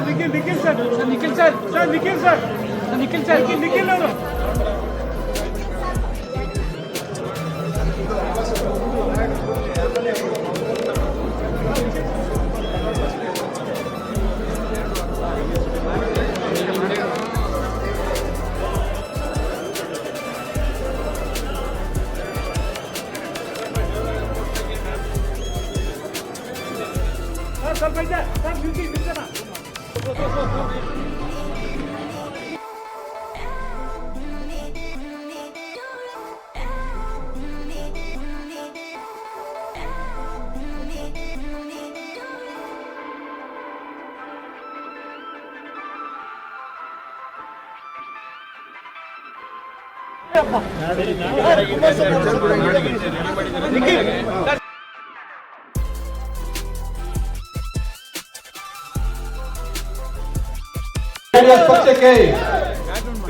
Nikhil sir Nikhil sir sir Nikhil sir Nikhil sir Nikhil ಅವರು ಸ್ವಲ್ಪ ಇದೆ ಸರ್ ನಿಲ್ಸೋಣ ಪಕ್ಷಕ್ಕೆ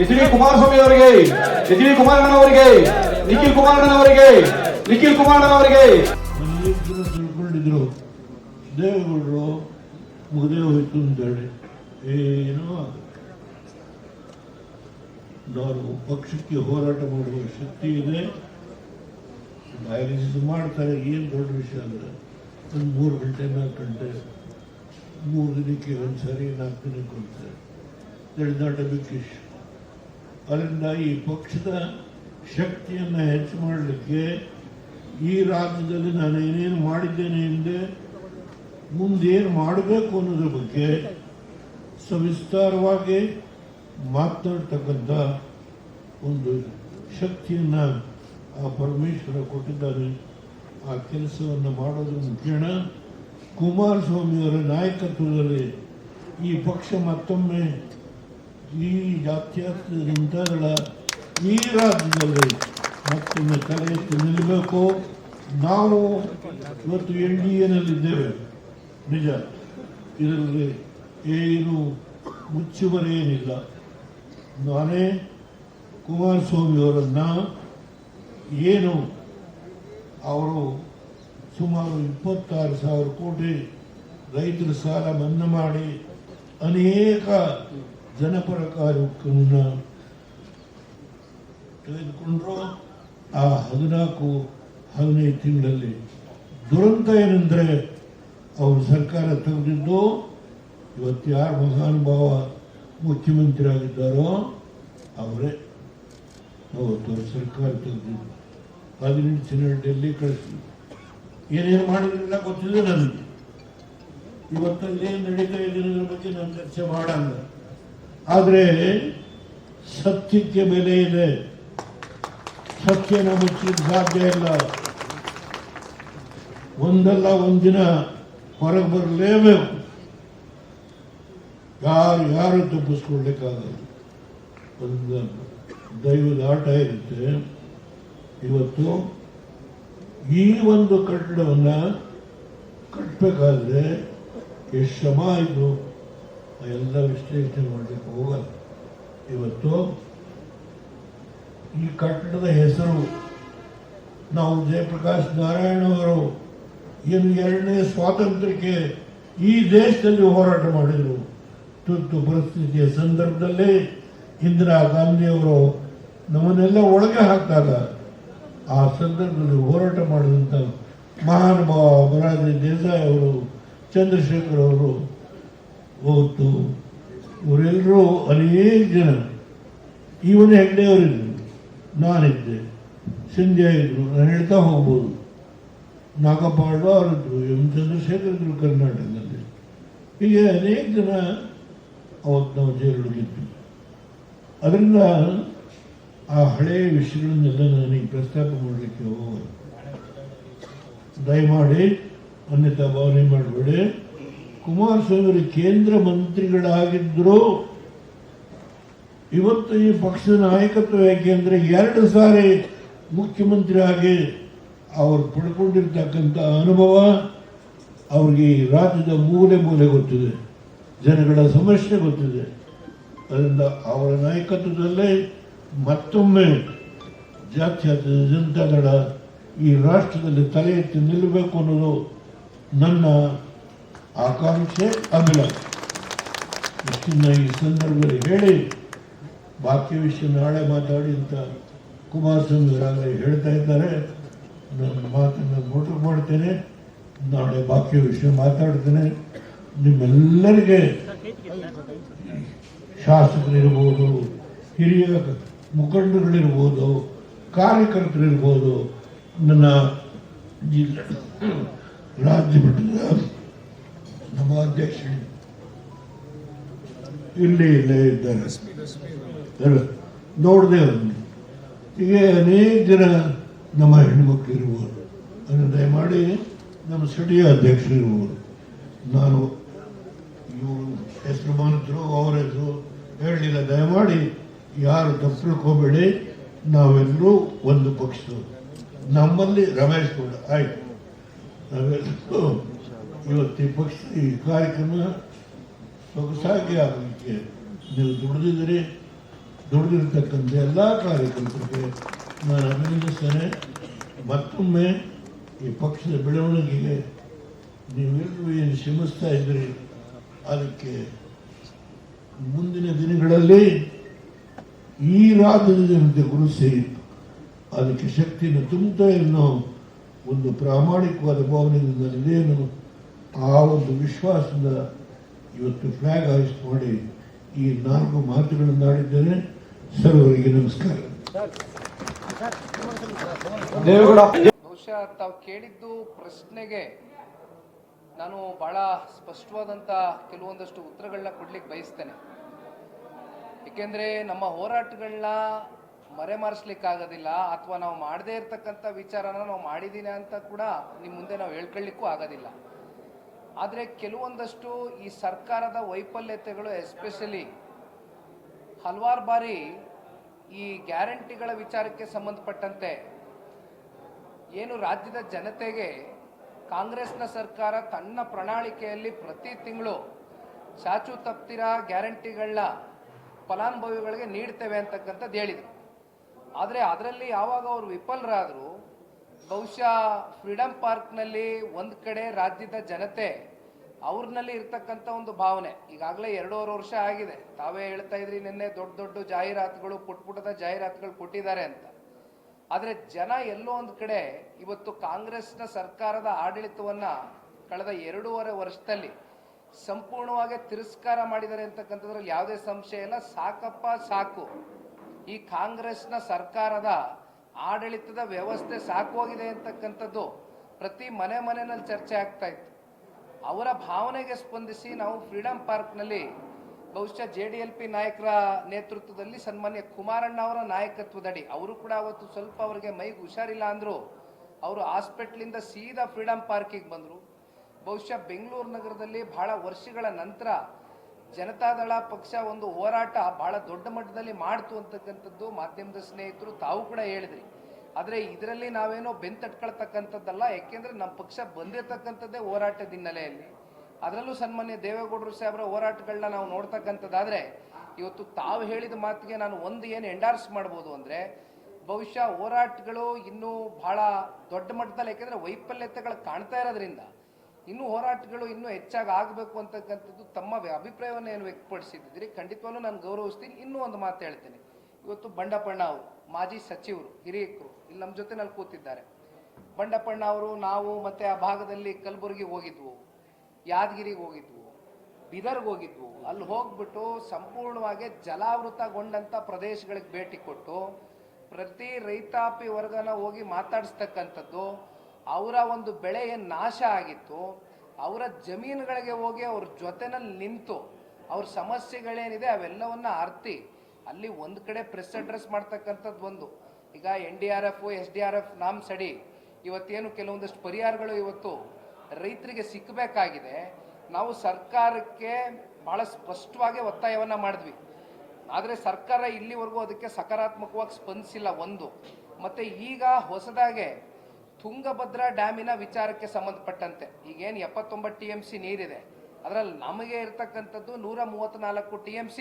ಎಚ್ ಡಿ ಕುಮಾರಸ್ವಾಮಿ ಅವರಿಗೆ, ಎಚ್ ಡಿ ಕುಮಾರಣ್ಣನವರಿಗೆ, ನಿಖಿಲ್ ಕುಮಾರಣ್ಣನವರಿಗೆ, ನಿಖಿಲ್ ಕುಮಾರಣ್ಣನವರಿಗೆ ತಿಳ್ಕೊಂಡಿದ್ರು ದೇವೇಗೌಡರು ಮುಗದೇ ಹೋಯ್ತು ಅಂತೇಳಿ ಏನೋ ನಾನು ಪಕ್ಷಕ್ಕೆ ಹೋರಾಟ ಮಾಡುವ ಶಕ್ತಿ ಇದೆ, ಡಯಾಲಿಸಿಸ್ ಮಾಡ್ತಾರೆ, ಏನು ದೊಡ್ಡ ವಿಷಯ ಅಲ್ಲ. ಒಂದು 3 ಗಂಟೆ 4 ಗಂಟೆ 3 ದಿನಕ್ಕೆ ಒಂದ್ಸರಿ 4 ದಿನಕ್ಕೆ ಒಂದ್ಸರಿ ನಾಟ್ ಎ ಬಿಗ್ ಇಶ್ಯೂ. ಅದರಿಂದ ಈ ಪಕ್ಷದ ಶಕ್ತಿಯನ್ನು ಹೆಚ್ಚು ಮಾಡಲಿಕ್ಕೆ ಈ ರಾಜ್ಯದಲ್ಲಿ ನಾನು ಏನೇನು ಮಾಡಿದ್ದೇನೆ ಎಂದೇ ಮುಂದೇನು ಮಾಡಬೇಕು ಅನ್ನೋದ್ರ ಬಗ್ಗೆ ಸವಿಸ್ತಾರವಾಗಿ ಮಾತನಾಡ್ತಕ್ಕಂಥ ಒಂದು ಶಕ್ತಿಯನ್ನು ಆ ಪರಮೇಶ್ವರ ಕೊಟ್ಟಿದ್ದಾನೆ. ಆ ಕೆಲಸವನ್ನು ಮಾಡೋದ್ರ ಮುಖೇನ ಕುಮಾರಸ್ವಾಮಿಯವರ ನಾಯಕತ್ವದಲ್ಲಿ ಈ ಪಕ್ಷ ಮತ್ತೊಮ್ಮೆ ಈ ಜಾತ್ಯತೀತ ಜನತಾದಳ ಈ ರಾಜ್ಯದಲ್ಲಿ ಮತ್ತೊಮ್ಮೆ ತಲೆ ಎತ್ತಿ ನಿಲ್ಲಬೇಕು. ನಾವು ಇವತ್ತು NDAನಲ್ಲಿದ್ದೇವೆ, ನಿಜ, ಇದರಲ್ಲಿ ಏನು ಮುಚ್ಚುಮರೆಯೇನಿಲ್ಲ. ನಾನೇ ಕುಮಾರಸ್ವಾಮಿಯವರನ್ನು ಏನು ಅವರು ಸುಮಾರು 26,000 ಕೋಟಿ ರೈತರ ಸಾಲ ಮನ್ನಾ ಮಾಡಿ ಅನೇಕ ಜನಪರ ಕಾರ್ಯಕ್ರಮವನ್ನು ತೆಗೆದುಕೊಂಡ್ರು. ಆ 14-15 ತಿಂಗಳಲ್ಲಿ ದುರಂತ ಏನೆಂದರೆ ಅವರು ಸರ್ಕಾರ ತೆಗೆದಿದ್ದು ಇವತ್ತು ಯಾರು ಮಹಾನುಭಾವ ಮುಖ್ಯಮಂತ್ರಿ ಆಗಿದ್ದಾರೋ ಅವರೇ ಅವತ್ತು ಸರ್ಕಾರ ತೆಗೆದಿದ್ದು. 18 ದಿನ ಡೆಲ್ಲಿ ಕಳಿಸಿದ್ರು. ಏನೇನು ಮಾಡಿದ್ರಿಲ್ಲ ಗೊತ್ತಿದೆ ನನಗೆ. ಇವತ್ತಲ್ಲಿ ಏನು ನಡೀತಾ ಇದೆ ಅನ್ನೋದ್ರ ಬಗ್ಗೆ ನಾನು ಚರ್ಚೆ ಮಾಡಲ್ಲ. ಆದರೆ ಸತ್ಯಕ್ಕೆ ಬೆಲೆ ಇದೆ, ಸತ್ಯನ ಮುಚ್ಚಲಿಕ್ಕೆ ಸಾಧ್ಯ ಇಲ್ಲ. ಒಂದಲ್ಲ ಒಂದಿನ ಹೊರಗೆ ಬರಲೇಬೇಕು. ಯಾರು ತಪ್ಪಿಸ್ಕೊಳ್ಲಿಕ್ಕಾಗಲ್ಲ. ಒಂದು ದೈವದ ಆಟ ಇರುತ್ತೆ. ಇವತ್ತು ಈ ಒಂದು ಕಟ್ಟಡವನ್ನು ಕಟ್ಟಬೇಕಾದ್ರೆ ಎಷ್ಟು ಶ್ರಮ ಆಯಿತು ಎಲ್ಲ ವಿಶ್ಲೇಷಣೆ ಮಾಡಲಿಕ್ಕೆ ಹೋಗಲ್ಲ. ಇವತ್ತು ಈ ಕಟ್ಟಡದ ಹೆಸರು ನಾವು ಜಯಪ್ರಕಾಶ್ ನಾರಾಯಣ ಅವರು ಏನು 2ನೇ ಸ್ವಾತಂತ್ರ್ಯಕ್ಕೆ ಈ ದೇಶದಲ್ಲಿ ಹೋರಾಟ ಮಾಡಿದರು. ತುರ್ತು ಪರಿಸ್ಥಿತಿಯ ಸಂದರ್ಭದಲ್ಲಿ ಇಂದಿರಾ ಗಾಂಧಿಯವರು ನಮ್ಮನ್ನೆಲ್ಲ ಒಳಗೆ ಹಾಕಿದಾಗ ಆ ಸಂದರ್ಭದಲ್ಲಿ ಹೋರಾಟ ಮಾಡಿದಂಥ ಮಹಾನುಭಾವ ಮೊರಾರ್ಜಿ ದೇಸಾಯಿ ಅವರು, ಚಂದ್ರಶೇಖರ್ ಅವರು, ಹೋತು ಇವರೆಲ್ಲರೂ ಅನೇಕ ಜನ, ಇವನ್ ಹೆಗ್ಡೆ ಅವರಿದ್ದರು, ನಾನಿದ್ದೆ, ಸಂಧ್ಯಾ ಇದ್ರು, ನಾನು ಹೇಳ್ತಾ ಹೋಗ್ಬೋದು, ನಾಗಪಾಳ್ವ ಅವರಿದ್ರು, ಎಂ ಚಂದ್ರಶೇಖರ್ ಇದ್ರು ಕರ್ನಾಟಕದಲ್ಲಿ. ಹೀಗೆ ಅನೇಕ ಜನ ಅವತ್ತು ನಾವು ಜೈಲೊಳಗಿದ್ವಿ. ಅದರಿಂದ ಆ ಹಳೆಯ ವಿಷಯಗಳನ್ನೆಲ್ಲ ನನಗೆ ಪ್ರಸ್ತಾಪ ಮಾಡಲಿಕ್ಕೆ ಹೋಗೋದು, ದಯಮಾಡಿ ಅನ್ಯತಾ ಭಾವನೆ ಮಾಡಬೇಡಿ. ಕುಮಾರಸ್ವಾಮಿ ಕೇಂದ್ರ ಮಂತ್ರಿಗಳಾಗಿದ್ದರು. ಇವತ್ತು ಈ ಪಕ್ಷದ ನಾಯಕತ್ವ ಯಾಕೆಂದ್ರೆ 2 ಸಾರಿ ಮುಖ್ಯಮಂತ್ರಿ ಆಗಿ ಅವರು ಪಡ್ಕೊಂಡಿರ್ತಕ್ಕಂಥ ಅನುಭವ ಅವ್ರಿಗೆ ಈ ರಾಜ್ಯದ ಮೂಲೆ ಮೂಲೆ ಗೊತ್ತಿದೆ, ಜನಗಳ ಸಮಸ್ಯೆ ಗೊತ್ತಿದೆ. ಅದರಿಂದ ಅವರ ನಾಯಕತ್ವದಲ್ಲೇ ಮತ್ತೊಮ್ಮೆ ಜಾತ್ಯತೀತ ಜನತಾದಳ ಈ ರಾಷ್ಟ್ರದಲ್ಲಿ ತಲೆ ಎತ್ತಿ ನಿಲ್ಲಬೇಕು ಅನ್ನೋದು ನನ್ನ ಆಕಾಂಕ್ಷೆ, ಅಭಿಲಾಷೆ. ಇಷ್ಟನ್ನ ಈ ಸಂದರ್ಭದಲ್ಲಿ ಹೇಳಿ ಬಾಕಿ ವಿಷಯ ನಾಳೆ ಮಾತಾಡಿ ಅಂತ ಕುಮಾರಸ್ವಾಮಿ ಅವರಾಗಲೇ ಹೇಳ್ತಾ ಇದ್ದಾರೆ. ನನ್ನ ಮಾತನ್ನು ಮೊಟಕು ಮಾಡ್ತೇನೆ. ನಾಳೆ ಬಾಕಿ ವಿಷಯ ಮಾತಾಡ್ತೇನೆ. ನಿಮ್ಮೆಲ್ಲರಿಗೆ ಶಾಸಕರಿರ್ಬೋದು, ಹಿರಿಯ ಮುಖಂಡಗಳಿರ್ಬೋದು, ಕಾರ್ಯಕರ್ತರಿರ್ಬೋದು, ನನ್ನ ಜಿಲ್ಲಾ ರಾಜ್ಯ ಮಟ್ಟದ ನಮ್ಮ ಅಧ್ಯಕ್ಷರು ಇಲ್ಲೇ ಇದ್ದಾರೆ, ನೋಡದೆ ಹೀಗೆ ಅನೇಕ ಜನ ನಮ್ಮ ಹೆಣ್ಮಕ್ಳು ಇರ್ಬೋದು. ಅದನ್ನು ದಯಮಾಡಿ ನಮ್ಮ ಸ್ಥಳೀಯ ಅಧ್ಯಕ್ಷರು ಇರ್ಬೋದು. ನಾನು ಇವರು ಹೆಸರು ಮಾನಿದ್ರು ಅವರ ಹೆಸರು ಹೇಳಲಿಲ್ಲ. ದಯಮಾಡಿ ಯಾರು ತಪ್ಪು ತಿಳ್ಕೋಬೇಡಿ. ನಾವೆಲ್ಲರೂ ಒಂದು ಪಕ್ಷದವರು. ನಮ್ಮಲ್ಲಿ ರಮೇಶ್ ಗೌಡ ಆಯ್ತು. ನಾವೆಲ್ಲರೂ ಇವತ್ತು ಈ ಪಕ್ಷದ ಈ ಕಾರ್ಯಕ್ರಮ ಸೊಗಸಾಗಿ ಆಗಲಿಕ್ಕೆ ನೀವು ದುಡಿದಿದ್ದೀರಿ. ದುಡಿದಿರ್ತಕ್ಕಂಥ ಎಲ್ಲ ಕಾರ್ಯಕರ್ತರಿಗೆ ನಾನು ಅಭಿನಂದಿಸ್ತೇನೆ. ಮತ್ತೊಮ್ಮೆ ಈ ಪಕ್ಷದ ಬೆಳವಣಿಗೆಗೆ ನೀವೆಲ್ಲರೂ ಏನು ಶ್ರಮಿಸ್ತಾ ಇದ್ದೀರಿ, ಅದಕ್ಕೆ ಮುಂದಿನ ದಿನಗಳಲ್ಲಿ ಈ ರಾಜ್ಯದ ಜನತೆ ಗುರುಸಿ ಅದಕ್ಕೆ ಶಕ್ತಿಯನ್ನು ತುಂಬುತ್ತಾ ಎನ್ನೋ ಒಂದು ಪ್ರಾಮಾಣಿಕವಾದ ಭಾವನೆಯಿಂದ ಇದೇನು ಆ ಒಂದು ವಿಶ್ವಾಸದಿಂದ ಇವತ್ತು ಫ್ಲಾಗ್ ಹಾಯಿಸ್ಟ್ ಮಾಡಿ ಈ 4 ಮಾತುಗಳನ್ನು ಆಡಿದ್ದೇನೆ. ಸರ್ವರಿಗೆ ನಮಸ್ಕಾರ. ಬಹುಶಃ ತಾವು ಕೇಳಿದ್ದು ಪ್ರಶ್ನೆಗೆ ನಾನು ಬಹಳ ಸ್ಪಷ್ಟವಾದಂಥ ಕೆಲವೊಂದಷ್ಟು ಉತ್ತರಗಳನ್ನ ಕೊಡ್ಲಿಕ್ಕೆ ಬಯಸ್ತೇನೆ. ಏಕೆಂದರೆ ನಮ್ಮ ಹೋರಾಟಗಳನ್ನ ಮರೆಮಾರಿಸ್ಲಿಕ್ಕಾಗೋದಿಲ್ಲ, ಅಥವಾ ನಾವು ಮಾಡದೇ ಇರತಕ್ಕಂಥ ವಿಚಾರನ ನಾವು ಮಾಡಿದ್ದೀನಿ ಅಂತ ಕೂಡ ನಿಮ್ಮ ಮುಂದೆ ನಾವು ಹೇಳ್ಕೊಳ್ಳಿಕ್ಕೂ ಆಗೋದಿಲ್ಲ. ಆದರೆ ಕೆಲವೊಂದಷ್ಟು ಈ ಸರ್ಕಾರದ ವೈಫಲ್ಯತೆಗಳು ಎಸ್ಪೆಷಲಿ ಹಲವಾರು ಬಾರಿ ಈ ಗ್ಯಾರಂಟಿಗಳ ವಿಚಾರಕ್ಕೆ ಸಂಬಂಧಪಟ್ಟಂತೆ ಏನು ರಾಜ್ಯದ ಜನತೆಗೆ ಕಾಂಗ್ರೆಸ್ನ ಸರ್ಕಾರ ತನ್ನ ಪ್ರಣಾಳಿಕೆಯಲ್ಲಿ ಪ್ರತಿ ತಿಂಗಳು ಚಾಚು ತಪ್ತಿರ ಗ್ಯಾರಂಟಿಗಳನ್ನ ಫಲಾನುಭವಿಗಳಿಗೆ ನೀಡ್ತೇವೆ ಅಂತಕ್ಕಂಥದ್ದು ಹೇಳಿದರು. ಆದರೆ ಅದರಲ್ಲಿ ಯಾವಾಗ ಅವರು ವಿಫಲರಾದರು, ಬಹುಶಃ ಫ್ರೀಡಮ್ ಪಾರ್ಕ್ನಲ್ಲಿ ಒಂದು ಕಡೆ ರಾಜ್ಯದ ಜನತೆ ಅವ್ರನ್ನಲ್ಲಿ ಇರ್ತಕ್ಕಂಥ ಒಂದು ಭಾವನೆ, ಈಗಾಗಲೇ 2.5 ವರ್ಷ ಆಗಿದೆ. ತಾವೇ ಹೇಳ್ತಾ ಇದ್ರಿ ನಿನ್ನೆ ದೊಡ್ಡ ದೊಡ್ಡ ಜಾಹೀರಾತುಗಳು, ಪುಟ್ಟ ಜಾಹೀರಾತುಗಳು ಕೊಟ್ಟಿದ್ದಾರೆ ಅಂತ. ಆದರೆ ಜನ ಎಲ್ಲೋ ಒಂದು ಕಡೆ ಇವತ್ತು ಕಾಂಗ್ರೆಸ್ನ ಸರ್ಕಾರದ ಆಡಳಿತವನ್ನು ಕಳೆದ 2.5 ವರ್ಷದಲ್ಲಿ ಸಂಪೂರ್ಣವಾಗಿ ತಿರಸ್ಕಾರ ಮಾಡಿದ್ದಾರೆ ಅಂತಕ್ಕಂಥದ್ರಲ್ಲಿ ಯಾವುದೇ ಸಂಶಯ ಇಲ್ಲ. ಸಾಕಪ್ಪ ಸಾಕು, ಈ ಕಾಂಗ್ರೆಸ್ನ ಸರ್ಕಾರದ ಆಡಳಿತದ ವ್ಯವಸ್ಥೆ ಸಾಕೋಗಿದೆ ಅಂತಕ್ಕಂಥದ್ದು ಪ್ರತಿ ಮನೆಯಲ್ಲಿ ಚರ್ಚೆ ಆಗ್ತಾ ಇತ್ತು. ಅವರ ಭಾವನೆಗೆ ಸ್ಪಂದಿಸಿ ನಾವು ಫ್ರೀಡಮ್ ಪಾರ್ಕ್ನಲ್ಲಿ ಬಹುಶಃ JDLP ನಾಯಕರ ನೇತೃತ್ವದಲ್ಲಿ ಸನ್ಮಾನ್ಯ ಕುಮಾರಣ್ಣ ಅವರ ನಾಯಕತ್ವದಡಿ, ಅವರು ಕೂಡ ಅವತ್ತು ಸ್ವಲ್ಪ ಅವರಿಗೆ ಮೈಗೆ ಹುಷಾರಿಲ್ಲ ಅಂದರು, ಅವರು ಹಾಸ್ಪಿಟ್ಲಿಂದ ಸೀದಾ ಫ್ರೀಡಮ್ ಪಾರ್ಕಿಗೆ ಬಂದರು. ಬಹುಶಃ ಬೆಂಗಳೂರು ನಗರದಲ್ಲಿ ಬಹಳ ವರ್ಷಗಳ ನಂತರ ಜನತಾದಳ ಪಕ್ಷ ಒಂದು ಹೋರಾಟ ಬಹಳ ದೊಡ್ಡ ಮಟ್ಟದಲ್ಲಿ ಮಾಡ್ತು ಅಂತಕ್ಕಂಥದ್ದು ಮಾಧ್ಯಮದ ಸ್ನೇಹಿತರು ತಾವು ಕೂಡ ಹೇಳಿದ್ರಿ. ಆದರೆ ಇದರಲ್ಲಿ ನಾವೇನೋ ಬೆಂತಟ್ಕೊಳ್ತಕ್ಕಂಥದ್ದಲ್ಲ, ಯಾಕೆಂದರೆ ನಮ್ಮ ಪಕ್ಷ ಬಂದಿರತಕ್ಕಂಥದ್ದೇ ಹೋರಾಟದ ಹಿನ್ನೆಲೆಯಲ್ಲಿ. ಅದರಲ್ಲೂ ಸನ್ಮಾನ್ಯ ದೇವೇಗೌಡರು ಸಾಹೇಬರ ಹೋರಾಟಗಳನ್ನ ನಾವು ನೋಡ್ತಕ್ಕಂಥದ್ದಾದರೆ ಇವತ್ತು ತಾವು ಹೇಳಿದ ಮಾತಿಗೆ ನಾನು ಒಂದು ಏನು ಎಂಡಾರ್ಸ್ ಮಾಡ್ಬೋದು ಅಂದರೆ, ಬಹುಶಃ ಹೋರಾಟಗಳು ಇನ್ನೂ ಬಹಳ ದೊಡ್ಡ ಮಟ್ಟದಲ್ಲಿ, ಯಾಕೆಂದರೆ ವೈಫಲ್ಯತೆಗಳು ಕಾಣ್ತಾ ಇರೋದ್ರಿಂದ ಇನ್ನೂ ಹೋರಾಟಗಳು ಇನ್ನೂ ಹೆಚ್ಚಾಗಿ ಆಗಬೇಕು ಅಂತಕ್ಕಂಥದ್ದು ತಮ್ಮ ಅಭಿಪ್ರಾಯವನ್ನು ಏನು ವ್ಯಕ್ತಪಡಿಸಿದ್ದೀರಿ, ಖಂಡಿತವಾಗ್ಲೂ ನಾನು ಗೌರವಿಸ್ತೀನಿ. ಇನ್ನೂ ಒಂದು ಮಾತು ಹೇಳ್ತೀನಿ. ಇವತ್ತು ಬಂಡಪಣ್ಣ ಅವರು ಮಾಜಿ ಸಚಿವರು, ಹಿರಿಯಕರು ಇಲ್ಲಿ ನಮ್ಮ ಜೊತೆನಲ್ಲಿ ಕೂತಿದ್ದಾರೆ. ಬಂಡಪಣ್ಣ ಅವರು, ನಾವು ಮತ್ತೆ ಆ ಭಾಗದಲ್ಲಿ ಕಲಬುರಗಿಗೆ ಹೋಗಿದ್ವು, ಯಾದಗಿರಿಗೆ ಹೋಗಿದ್ವು, ಬೀದರ್ಗೆ ಹೋಗಿದ್ವು. ಅಲ್ಲಿ ಹೋಗ್ಬಿಟ್ಟು ಸಂಪೂರ್ಣವಾಗಿ ಜಲಾವೃತಗೊಂಡಂಥ ಪ್ರದೇಶಗಳಿಗೆ ಭೇಟಿ ಕೊಟ್ಟು ಪ್ರತಿ ರೈತಾಪಿ ವರ್ಗನ ಹೋಗಿ ಮಾತಾಡಿಸ್ತಕ್ಕಂಥದ್ದು, ಅವರ ಒಂದು ಬೆಳೆ ಏನು ನಾಶ ಆಗಿತ್ತು ಅವರ ಜಮೀನುಗಳಿಗೆ ಹೋಗಿ ಅವ್ರ ಜೊತೆನಲ್ಲಿ ನಿಂತು ಅವ್ರ ಸಮಸ್ಯೆಗಳೇನಿದೆ ಅವೆಲ್ಲವನ್ನ ಅರ್ತಿ ಅಲ್ಲಿ ಒಂದು ಕಡೆ ಪ್ರೆಸ್ ಅಡ್ರೆಸ್ ಮಾಡ್ತಕ್ಕಂಥದ್ದು ಒಂದು. ಈಗ NDRF SDRF ನಾಮ್ಸ್ ಅಡಿ ಇವತ್ತೇನು ಕೆಲವೊಂದಷ್ಟು ಪರಿಹಾರಗಳು ಇವತ್ತು ರೈತರಿಗೆ ಸಿಕ್ಕಬೇಕಾಗಿದೆ. ನಾವು ಸರ್ಕಾರಕ್ಕೆ ಬಹಳ ಸ್ಪಷ್ಟವಾಗಿ ಒತ್ತಾಯವನ್ನು ಮಾಡಿದ್ವಿ, ಆದರೆ ಸರ್ಕಾರ ಇಲ್ಲಿವರೆಗೂ ಅದಕ್ಕೆ ಸಕಾರಾತ್ಮಕವಾಗಿ ಸ್ಪಂದಿಸಿಲ್ಲ ಒಂದು. ಮತ್ತು ಈಗ ಹೊಸದಾಗೆ ತುಂಗಭದ್ರಾ ಡ್ಯಾಮಿನ ವಿಚಾರಕ್ಕೆ ಸಂಬಂಧಪಟ್ಟಂತೆ ಈಗೇನು 79 TMC ನೀರಿದೆ, ಅದರಲ್ಲಿ ನಮಗೆ ಇರತಕ್ಕಂಥದ್ದು 134 TMC,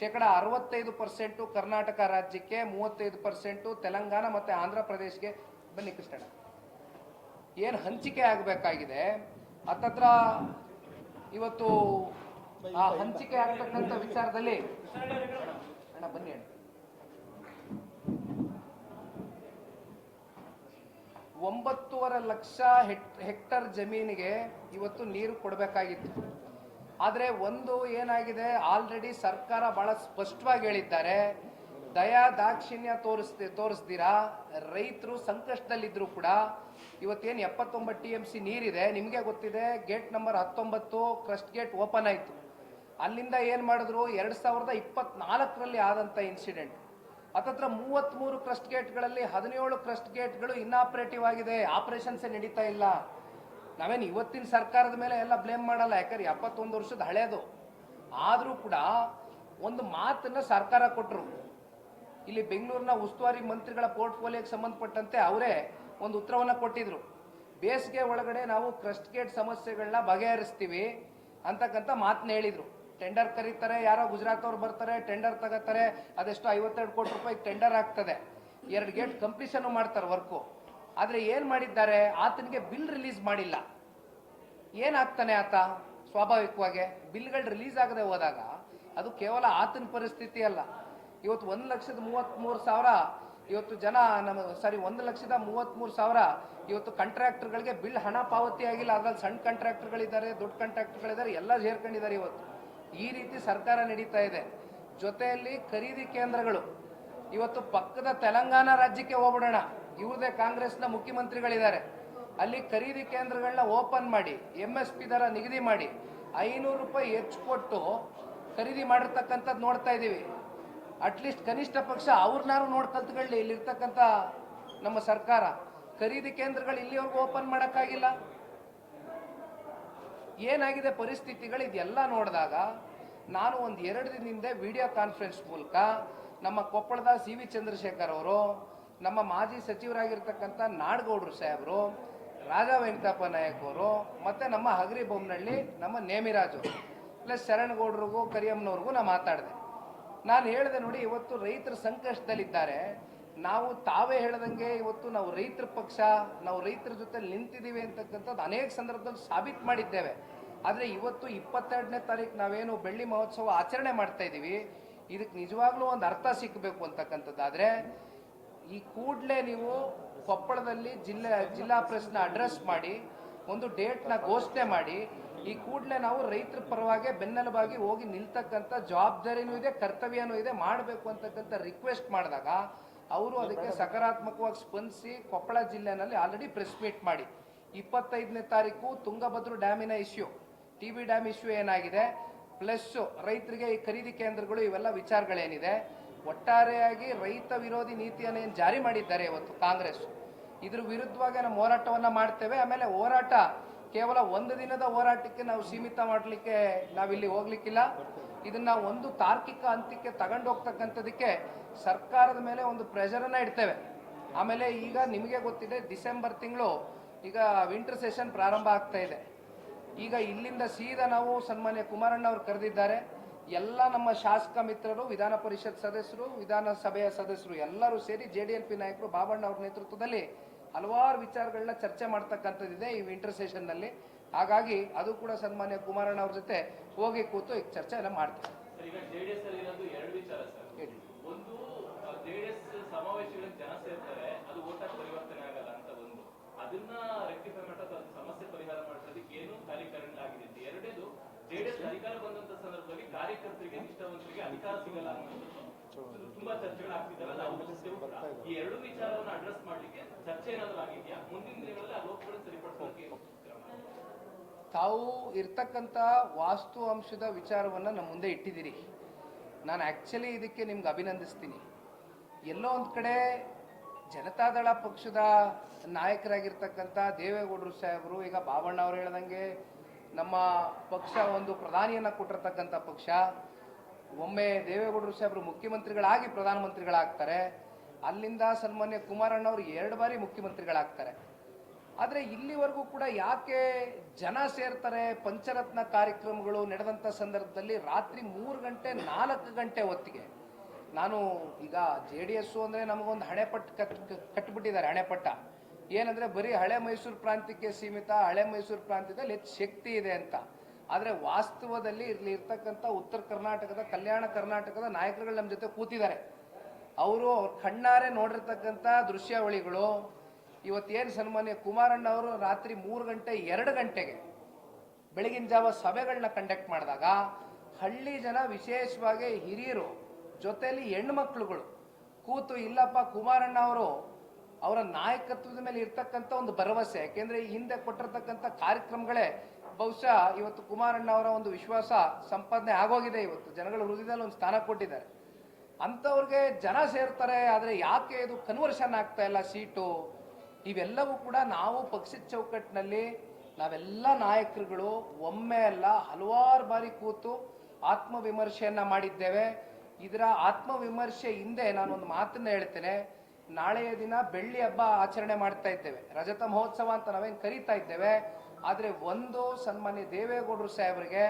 65% ಕರ್ನಾಟಕ ರಾಜ್ಯಕ್ಕೆ, 35% ತೆಲಂಗಾಣ ಮತ್ತು ಆಂಧ್ರ ಪ್ರದೇಶಕ್ಕೆ. ಬನ್ನಿ ಕೃಷ್ಣಣ್ಣ, ಏನು ಹಂಚಿಕೆ ಆಗಬೇಕಾಗಿದೆ ಹತ್ತತ್ರ ಇವತ್ತು ಆ ಹಂಚಿಕೆ ಆಗ್ತಕ್ಕಂಥ ವಿಚಾರದಲ್ಲಿ ಅಣ್ಣ ಬನ್ನಿ ಅಣ್ಣ 9.5 ಲಕ್ಷ ಹೆಕ್ಟರ್ ಜಮೀನಿಗೆ ಇವತ್ತು ನೀರು ಕೊಡಬೇಕಾಗಿತ್ತು. ಆದರೆ ಒಂದು ಏನಾಗಿದೆ, ಆಲ್ರೆಡಿ ಸರ್ಕಾರ ಬಹಳ ಸ್ಪಷ್ಟವಾಗಿ ಹೇಳಿದ್ದಾರೆ, ದಯಾ ದಾಕ್ಷಿಣ್ಯ ತೋರಿಸ್ತೀರಾ ರೈತರು ಸಂಕಷ್ಟದಲ್ಲಿದ್ರು ಕೂಡ ಇವತ್ತೇನು 79 TMC ನೀರಿದೆ, ನಿಮಗೆ ಗೊತ್ತಿದೆ. Gate number 19 crust gate open ಆಯಿತು. ಅಲ್ಲಿಂದ ಏನು ಮಾಡಿದ್ರು, 2024ರಲ್ಲಿ ಆದಂಥ ಇನ್ಸಿಡೆಂಟ್ ಹತ್ತತ್ರ 33 ಕ್ರಸ್ಟ್ ಗೇಟ್ಗಳಲ್ಲಿ 17 ಕ್ರಸ್ಟ್ ಗೇಟ್ಗಳು ಇನ್ಆಪರೇಟಿವ್ ಆಗಿದೆ, ಆಪರೇಷನ್ಸೇ ನಡೀತಾ ಇಲ್ಲ. ನಾವೇನು ಇವತ್ತಿನ ಸರ್ಕಾರದ ಮೇಲೆ ಎಲ್ಲ ಬ್ಲೇಮ್ ಮಾಡಲ್ಲ, ಯಾಕಂದ್ರೆ 71 ವರ್ಷದ ಹಳೇದು. ಆದರೂ ಕೂಡ ಒಂದು ಮಾತನ್ನ ಸರ್ಕಾರ ಕೊಟ್ಟರು. ಇಲ್ಲಿ ಬೆಂಗಳೂರಿನ ಉಸ್ತುವಾರಿ ಮಂತ್ರಿಗಳ ಪೋರ್ಟ್ಫೋಲಿಯೋಗೆ ಸಂಬಂಧಪಟ್ಟಂತೆ ಅವರೇ ಒಂದು ಉತ್ತರವನ್ನು ಕೊಟ್ಟಿದ್ರು. ಬೇಸಿಗೆ ಒಳಗಡೆ ನಾವು ಕ್ರಸ್ಟ್ ಗೇಟ್ ಸಮಸ್ಯೆಗಳನ್ನ ಬಗೆಹರಿಸ್ತೀವಿ ಅಂತಕ್ಕಂಥ ಮಾತನ್ನ ಹೇಳಿದ್ರು. ಟೆಂಡರ್ ಕರೀತಾರೆ, ಯಾರೋ ಗುಜರಾತ್ ಅವ್ರು ಬರ್ತಾರೆ, ಟೆಂಡರ್ ತಗೋತಾರೆ, ಅದೆಷ್ಟು 52 ಕೋಟಿ ರೂಪಾಯಿ ಟೆಂಡರ್ ಆಗ್ತದೆ, 2 ಗೇಟ್ ಕಂಪ್ಲೀಷನ್ ಮಾಡ್ತಾರೆ ವರ್ಕು. ಆದರೆ ಏನು ಮಾಡಿದ್ದಾರೆ, ಆತನಿಗೆ ಬಿಲ್ ರಿಲೀಸ್ ಮಾಡಿಲ್ಲ. ಏನಾಗ್ತಾನೆ ಆತ? ಸ್ವಾಭಾವಿಕವಾಗಿ ಬಿಲ್ಗಳು ರಿಲೀಸ್ ಆಗದೆ ಹೋದಾಗ ಅದು ಕೇವಲ ಆತನ ಪರಿಸ್ಥಿತಿ ಅಲ್ಲ. ಇವತ್ತು 1,33,000 ಇವತ್ತು ಜನ ನಮ್ಮ 1,33,000 ಇವತ್ತು ಕಾಂಟ್ರಾಕ್ಟರ್ಗಳಿಗೆ ಬಿಲ್ ಹಣ ಪಾವತಿ ಆಗಿಲ್ಲ. ಅದ್ರಲ್ಲಿ ಸಣ್ಣ ಕಾಂಟ್ರಾಕ್ಟರ್ಗಳಿದ್ದಾರೆ, ದೊಡ್ಡ ಕಾಂಟ್ರಾಕ್ಟರ್ಗಳಿದ್ದಾರೆ, ಎಲ್ಲ ಸೇರ್ಕೊಂಡಿದ್ದಾರೆ. ಇವತ್ತು ಈ ರೀತಿ ಸರ್ಕಾರ ನಡೀತಾ ಇದೆ. ಜೊತೆಯಲ್ಲಿ ಖರೀದಿ ಕೇಂದ್ರಗಳು, ಇವತ್ತು ಪಕ್ಕದ ತೆಲಂಗಾಣ ರಾಜ್ಯಕ್ಕೆ ಹೋಗ್ಬಿಡೋಣ, ಇವ್ರದೇ ಕಾಂಗ್ರೆಸ್ನ ಮುಖ್ಯಮಂತ್ರಿಗಳಿದ್ದಾರೆ. ಅಲ್ಲಿ ಖರೀದಿ ಕೇಂದ್ರಗಳನ್ನ ಓಪನ್ ಮಾಡಿ MSP ದರ ನಿಗದಿ ಮಾಡಿ 500 ರೂಪಾಯಿ ಹೆಚ್ಚು ಕೊಟ್ಟು ಖರೀದಿ ಮಾಡಿರ್ತಕ್ಕಂಥದ್ದು ನೋಡ್ತಾ ಇದ್ದೀವಿ. ಅಟ್ಲೀಸ್ಟ್ ಕನಿಷ್ಠ ಪಕ್ಷ ಅವ್ರನ್ನಾರು ನೋಡ್ಕಲ್ತ್ಕೊಳ್ಳಿ ಇಲ್ಲಿರ್ತಕ್ಕಂಥ ನಮ್ಮ ಸರ್ಕಾರ. ಖರೀದಿ ಕೇಂದ್ರಗಳು ಇಲ್ಲಿವರೆಗೂ ಓಪನ್ ಮಾಡೋಕ್ಕಾಗಿಲ್ಲ. ಏನಾಗಿದೆ ಪರಿಸ್ಥಿತಿಗಳು ಇದೆಲ್ಲ ನೋಡಿದಾಗ ನಾನು ಒಂದು 2 ದಿನದಿಂದ ವಿಡಿಯೋ ಕಾನ್ಫರೆನ್ಸ್ ಮೂಲಕ ನಮ್ಮ ಕೊಪ್ಪಳದ CV ಚಂದ್ರಶೇಖರ್ ಅವರು, ನಮ್ಮ ಮಾಜಿ ಸಚಿವರಾಗಿರ್ತಕ್ಕಂಥ ನಾಡಗೌಡರು ಸಾಹೇಬರು, ರಾಜಾ ವೆಂಕಟಪ್ಪ ನಾಯಕ್ ಅವರು, ಮತ್ತು ನಮ್ಮ ಹಗರಿ ಬೊಮ್ಮನಹಳ್ಳಿ ನಮ್ಮ ನೇಮಿರಾಜು ಪ್ಲಸ್ ಶರಣಗೌಡರಿಗೂ ಕರಿಯಮ್ಮನವ್ರಿಗೂ ನಾನು ಮಾತಾಡಿದೆ. ನಾನು ಹೇಳಿದೆ, ನೋಡಿ ಇವತ್ತು ರೈತರು ಸಂಕಷ್ಟದಲ್ಲಿದ್ದಾರೆ, ನಾವು ತಾವೇ ಹೇಳ್ದಂಗೆ ಇವತ್ತು ನಾವು ರೈತರ ಪಕ್ಷ, ನಾವು ರೈತರ ಜೊತೆ ನಿಂತಿದ್ದೀವಿ ಅಂತಕ್ಕಂಥದ್ದು ಅನೇಕ ಸಂದರ್ಭದಲ್ಲಿ ಸಾಬೀತು ಮಾಡಿದ್ದೇವೆ. ಆದರೆ ಇವತ್ತು 22ನೇ ತಾರೀಕು ನಾವೇನು ಬೆಳ್ಳಿ ಮಹೋತ್ಸವ ಆಚರಣೆ ಮಾಡ್ತಾ ಇದ್ದೀವಿ, ಇದಕ್ಕೆ ನಿಜವಾಗ್ಲೂ ಒಂದು ಅರ್ಥ ಸಿಕ್ಕಬೇಕು ಅಂತಕ್ಕಂಥದ್ದಾದರೆ ಈ ಕೂಡಲೇ ನೀವು ಕೊಪ್ಪಳದಲ್ಲಿ ಜಿಲ್ಲಾ ಪ್ರೆಸ್ನ ಅಡ್ರೆಸ್ ಮಾಡಿ ಒಂದು ಡೇಟ್ನ ಘೋಷಣೆ ಮಾಡಿ ಈ ಕೂಡಲೇ ನಾವು ರೈತರ ಪರವಾಗಿ ಬೆನ್ನೆಲುಬಾಗಿ ಹೋಗಿ ನಿಲ್ತಕ್ಕಂಥ ಜವಾಬ್ದಾರಿನೂ ಇದೆ, ಕರ್ತವ್ಯನೂ ಇದೆ, ಮಾಡಬೇಕು ಅಂತಕ್ಕಂಥ ರಿಕ್ವೆಸ್ಟ್ ಮಾಡಿದಾಗ ಅವರು ಅದಕ್ಕೆ ಸಕಾರಾತ್ಮಕವಾಗಿ ಸ್ಪಂದಿಸಿ ಕೊಪ್ಪಳ ಜಿಲ್ಲೆನಲ್ಲಿ ಆಲ್ರೆಡಿ ಪ್ರೆಸ್ ಮೀಟ್ ಮಾಡಿ 25ನೇ ತಾರೀಕು ತುಂಗಭದ್ರಾ ಡ್ಯಾಮಿನ ಇಶ್ಯೂ, TB ಡ್ಯಾಮ್ ಇಶ್ಯೂ ಏನಾಗಿದೆ, ಪ್ಲಸ್ ರೈತರಿಗೆ ಈ ಖರೀದಿ ಕೇಂದ್ರಗಳು, ಇವೆಲ್ಲ ವಿಚಾರಗಳೇನಿದೆ, ಒಟ್ಟಾರೆಯಾಗಿ ರೈತ ವಿರೋಧಿ ನೀತಿಯನ್ನು ಏನು ಜಾರಿ ಮಾಡಿದ್ದಾರೆ ಇವತ್ತು ಕಾಂಗ್ರೆಸ್, ಇದ್ರ ವಿರುದ್ಧವಾಗಿ ನಾವು ಹೋರಾಟವನ್ನು ಮಾಡ್ತೇವೆ. ಆಮೇಲೆ ಹೋರಾಟ ಕೇವಲ 1 ದಿನದ ಹೋರಾಟಕ್ಕೆ ನಾವು ಸೀಮಿತ ಮಾಡಲಿಕ್ಕೆ ನಾವಿಲ್ಲಿ ಹೋಗ್ಲಿಕ್ಕಿಲ್ಲ. ಇದನ್ನ ಒಂದು ತಾರ್ಕಿಕ ಅಂತ್ಯಕ್ಕೆ ತಗೊಂಡು ಹೋಗ್ತಕ್ಕಂಥದಕ್ಕೆ ಸರ್ಕಾರದ ಮೇಲೆ ಒಂದು ಪ್ರೆಷರನ್ನು ಇಡ್ತೇವೆ. ಆಮೇಲೆ ಈಗ ನಿಮಗೆ ಗೊತ್ತಿದೆ, ಡಿಸೆಂಬರ್ ತಿಂಗಳು ಈಗ ವಿಂಟರ್ ಸೆಷನ್ ಪ್ರಾರಂಭ ಆಗ್ತಾ ಇದೆ. ಈಗ ಇಲ್ಲಿಂದ ಸೀದಾ ನಾವು ಸನ್ಮಾನ್ಯ ಕುಮಾರಣ್ಣ ಅವರು ಕರೆದಿದ್ದಾರೆ. ಎಲ್ಲ ನಮ್ಮ ಶಾಸಕ ಮಿತ್ರರು, ವಿಧಾನ ಪರಿಷತ್ ಸದಸ್ಯರು, ವಿಧಾನಸಭೆಯ ಸದಸ್ಯರು ಎಲ್ಲರೂ ಸೇರಿ JDLP ನಾಯಕರು ಬಾಬಣ್ಣ ಅವ್ರ ನೇತೃತ್ವದಲ್ಲಿ ಹಲವಾರು ವಿಚಾರಗಳನ್ನ ಚರ್ಚೆ ಮಾಡ್ತಕ್ಕಂಥದ್ದಿದೆ ಈ ವಿಂಟರ್ ಸೆಷನ್ನಲ್ಲಿ. ಹಾಗಾಗಿ ಅದು ಕೂಡ ಸನ್ಮಾನ್ಯ ಕುಮಾರಣ್ಣ ಅವ್ರ ಜೊತೆ ಹೋಗಿ ಕೂತು ಈಗ ಚರ್ಚೆ ಎಲ್ಲ ಮಾಡ್ತೀವಿ. JDS ಅಲ್ಲಿ ಇರೋದು 2 ವಿಚಾರ ಸರ್. ಒಂದು, JDS ಸಮಾವೇಶಗಳಿಗೆ ಜನ ಸೇರ್ತಾರೆ, ಅದು ಓಟಾಗಿ ಪರಿವರ್ತನೆ ಆಗಲ್ಲ ಅಂತ ಒಂದು, ಅದನ್ನ ರೆಕ್ಟಿಫೈ ಮಾಡೋದು, ಅದು ಸಮಸ್ಯೆ ಪರಿಹಾರ ಮಾಡೋದಕ್ಕೆ ಏನು ಕಾರ್ಯಕಾರಣ ಆಗಿದೆ. ಎರಡನೇದು, JDS ಅಧಿಕಾರ ಬಂದಂತ ಸಂದರ್ಭದಲ್ಲಿ ಕಾರ್ಯಕರ್ತರಿಗೆ, ನಿಷ್ಠಾವಂತರಿಗೆ ಅಧಿಕಾರ ಸಿಗಲ್ಲ ಅನ್ನೋದು ತುಂಬಾ ಚರ್ಚೆಗಳಾಗ್ತಿದ್ದಾವೆ. ಈ 2 ವಿಚಾರವನ್ನು ಅಡ್ರೆಸ್ ಮಾಡ್ಲಿಕ್ಕೆ ಚರ್ಚೆ ಏನಾದ್ರು ಆಗಿದೆಯಾ? ಮುಂದಿನ ದಿನಗಳಲ್ಲಿ ಆ ಲೋಪಗಳನ್ನು ಸರಿಪಡಿಸೋಕೆ ತಾವು ಇರ್ತಕ್ಕಂಥ ವಾಸ್ತು ಅಂಶದ ವಿಚಾರವನ್ನು ನಮ್ಮ ಮುಂದೆ ಇಟ್ಟಿದ್ದೀರಿ. ನಾನು ಆ್ಯಕ್ಚುಲಿ ಇದಕ್ಕೆ ನಿಮ್ಗೆ ಅಭಿನಂದಿಸ್ತೀನಿ. ಎಲ್ಲೋ ಒಂದು ಕಡೆ ಜನತಾದಳ ಪಕ್ಷದ ನಾಯಕರಾಗಿರ್ತಕ್ಕಂಥ ದೇವೇಗೌಡರು ಸಾಹೇಬರು, ಈಗ ಬಾಬಣ್ಣ ಅವರು ಹೇಳ್ದಂಗೆ ನಮ್ಮ ಪಕ್ಷ ಒಂದು ಪ್ರಧಾನಿಯನ್ನು ಕೊಟ್ಟಿರ್ತಕ್ಕಂಥ ಪಕ್ಷ, ಒಮ್ಮೆ ದೇವೇಗೌಡರು ಸಾಹೇಬರು ಮುಖ್ಯಮಂತ್ರಿಗಳಾಗಿ ಪ್ರಧಾನಮಂತ್ರಿಗಳಾಗ್ತಾರೆ, ಅಲ್ಲಿಂದ ಸನ್ಮಾನ್ಯ ಕುಮಾರಣ್ಣ ಅವರು 2 ಬಾರಿ ಮುಖ್ಯಮಂತ್ರಿಗಳಾಗ್ತಾರೆ. ಆದರೆ ಇಲ್ಲಿವರೆಗೂ ಕೂಡ ಯಾಕೆ ಜನ ಸೇರ್ತಾರೆ? ಪಂಚರತ್ನ ಕಾರ್ಯಕ್ರಮಗಳು ನಡೆದಂಥ ಸಂದರ್ಭದಲ್ಲಿ ರಾತ್ರಿ 3 ಗಂಟೆ 4 ಗಂಟೆ ಹೊತ್ತಿಗೆ ನಾನು ಈಗ JDS ಅಂದರೆ ನಮಗೊಂದು ಹಣೆಪಟ್ಟು ಕಟ್ಟಿಬಿಟ್ಟಿದ್ದಾರೆ. ಹಣೆಪಟ್ಟ ಏನಂದರೆ ಬರೀ ಹಳೆ ಮೈಸೂರು ಪ್ರಾಂತ್ಯಕ್ಕೆ ಸೀಮಿತ, ಹಳೆ ಮೈಸೂರು ಪ್ರಾಂತ್ಯದಲ್ಲಿ ಹೆಚ್ಚು ಶಕ್ತಿ ಇದೆ ಅಂತ. ಆದರೆ ವಾಸ್ತವದಲ್ಲಿ ಇಲ್ಲಿ ಇರ್ತಕ್ಕಂಥ ಉತ್ತರ ಕರ್ನಾಟಕದ, ಕಲ್ಯಾಣ ಕರ್ನಾಟಕದ ನಾಯಕರುಗಳು ನಮ್ಮ ಜೊತೆ ಕೂತಿದ್ದಾರೆ. ಅವರು ಅವ್ರ ಕಣ್ಣಾರೆ ನೋಡಿರ್ತಕ್ಕಂಥ ದೃಶ್ಯಾವಳಿಗಳು ಇವತ್ತೇನು ಸನ್ಮಾನ್ಯ ಕುಮಾರಣ್ಣ ಅವರು ರಾತ್ರಿ 3 ಗಂಟೆ 2 ಗಂಟೆಗೆ ಬೆಳಗಿನ ಜಾವ ಸಭೆಗಳನ್ನ ಕಂಡಕ್ಟ್ ಮಾಡಿದಾಗ ಹಳ್ಳಿ ಜನ, ವಿಶೇಷವಾಗಿ ಹಿರಿಯರು, ಜೊತೆಯಲ್ಲಿ ಹೆಣ್ಮಕ್ಳುಗಳು ಕೂತು ಇಲ್ಲಪ್ಪ ಕುಮಾರಣ್ಣ ಅವರು ಅವರ ನಾಯಕತ್ವದ ಮೇಲೆ ಇರ್ತಕ್ಕಂಥ ಒಂದು ಭರವಸೆ, ಯಾಕೆಂದ್ರೆ ಈ ಹಿಂದೆ ಕೊಟ್ಟಿರ್ತಕ್ಕಂಥ ಕಾರ್ಯಕ್ರಮಗಳೇ ಬಹುಶಃ ಇವತ್ತು ಕುಮಾರಣ್ಣ ಅವರ ಒಂದು ವಿಶ್ವಾಸ ಸಂಪಾದನೆ ಆಗೋಗಿದೆ. ಇವತ್ತು ಜನಗಳ ಹೃದಯದಲ್ಲಿ ಒಂದು ಸ್ಥಾನ ಕೊಟ್ಟಿದ್ದಾರೆ. ಅಂಥವ್ರಿಗೆ ಜನ ಸೇರ್ತಾರೆ, ಆದರೆ ಯಾಕೆ ಇದು ಕನ್ವರ್ಷನ್ ಆಗ್ತಾ ಇಲ್ಲ ಸೀಟು? ಇವೆಲ್ಲವೂ ಕೂಡ ನಾವು ಪಕ್ಷದ ಚೌಕಟ್ಟಿನಲ್ಲಿ ನಾವೆಲ್ಲ ನಾಯಕರುಗಳು ಒಮ್ಮೆ ಅಲ್ಲ ಹಲವಾರು ಬಾರಿ ಕೂತು ಆತ್ಮವಿಮರ್ಶೆಯನ್ನ ಮಾಡಿದ್ದೇವೆ. ಇದರ ಆತ್ಮವಿಮರ್ಶೆ ಹಿಂದೆ ನಾನೊಂದು ಮಾತನ್ನ ಹೇಳ್ತೇನೆ. ನಾಳೆಯ ದಿನ ಬೆಳ್ಳಿ ಹಬ್ಬ ಆಚರಣೆ ಮಾಡ್ತಾ ಇದ್ದೇವೆ, ರಜತ ಮಹೋತ್ಸವ ಅಂತ ನಾವೇನು ಕರೀತಾ ಇದ್ದೇವೆ. ಆದರೆ ಒಂದು ಸನ್ಮಾನ್ಯ ದೇವೇಗೌಡರು ಸಾಹೇಬರಿಗೆ